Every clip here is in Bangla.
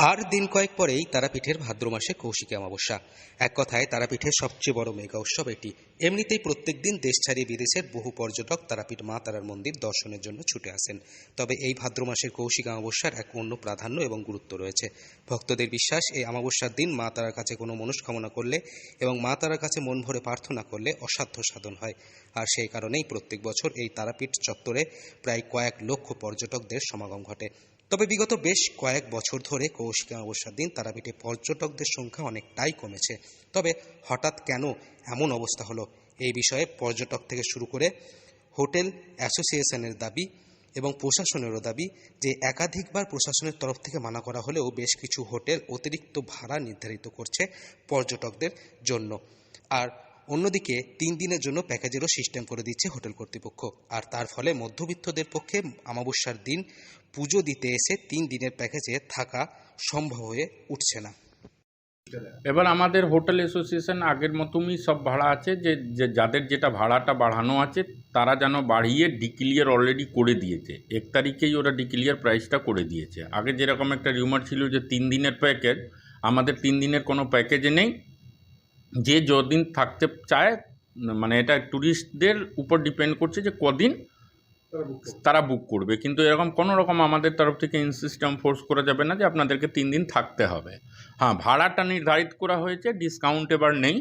আর দিন কয়েক পরেই তারাপীঠের ভাদ্র মাসে কৌশিকী অমাবস্যা। এক কথায় তারাপীঠের সবচেয়ে বড় মেগা উৎসব এটি। এমনিতেই প্রত্যেক দিন দেশ ছাড়িয়ে বিদেশের বহু পর্যটক তারাপীঠ মা তারার মন্দির দর্শনের জন্য ছুটে আসেন। তবে এই ভাদ্র মাসের কৌশিকী অমাবস্যার এক অন্য প্রাধান্য এবং গুরুত্ব রয়েছে। ভক্তদের বিশ্বাস, এই অমাবস্যার দিন মা তারার কাছে কোনো মনস্কামনা করলে এবং মা তারার কাছে মন ভরে প্রার্থনা করলে অসাধ্য সাধন হয়। আর সেই কারণেই প্রত্যেক বছর এই তারাপীঠ চত্বরে প্রায় কয়েক লক্ষ পর্যটকদের সমাগম ঘটে। তবে বিগত বেশ কয়েক বছর ধরে কৌশিকী অমাবস্যার দিন তারাপীঠে পর্যটকদের সংখ্যা অনেকটাই কমেছে। তবে হঠাৎ কেন এমন অবস্থা হলো, এই বিষয়ে পর্যটক থেকে শুরু করে হোটেল অ্যাসোসিয়েশনের দাবি এবং প্রশাসনেরও দাবি যে একাধিকবার প্রশাসনের তরফ থেকে মানা করা হলেও বেশ কিছু হোটেল অতিরিক্ত ভাড়া নির্ধারিত করছে পর্যটকদের জন্য। আর অন্যদিকে 3 দিনের জন্য প্যাকেজেরও সিস্টেম করে দিচ্ছে হোটেল কর্তৃপক্ষ। আর তার ফলে মধ্যবিত্তদের পক্ষে অমাবস্যার দিন পুজো দিতে এসে 3 দিনের প্যাকেজে থাকা সম্ভব হয়ে উঠছে না। এবার আমাদের হোটেল অ্যাসোসিয়েশন আগের মতনই সব ভাড়া আছে, যে যাদের যেটা ভাড়াটা বাড়ানো আছে তারা যেন বাড়িয়ে ডিক্লিয়ার অলরেডি করে দিয়েছে। 1 তারিখেই ওরা ডিক্লিয়ার প্রাইসটা করে দিয়েছে। আগে যেরকম একটা রিউমার ছিল যে 3 দিনের প্যাকেজ, আমাদের 3 দিনের কোনো প্যাকেজে নেই। যে যদিন থাকতে চায়, মানে এটা ট্যুরিস্টদের উপর ডিপেন্ড করছে যে কদিন তারা বুক করবে, কিন্তু এরকম কোনো রকম আমাদের তরফ থেকে ইনসিস্টেম ফোর্স করা যাবে না যে আপনাদেরকে 3 দিন থাকতে হবে। হ্যাঁ, ভাড়াটা নির্ধারিত করা হয়েছে, ডিসকাউন্ট এবার নেই।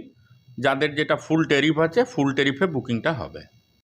যাদের যেটা ফুল ট্যারিফ আছে, ফুল ট্যারিফে বুকিংটা হবে।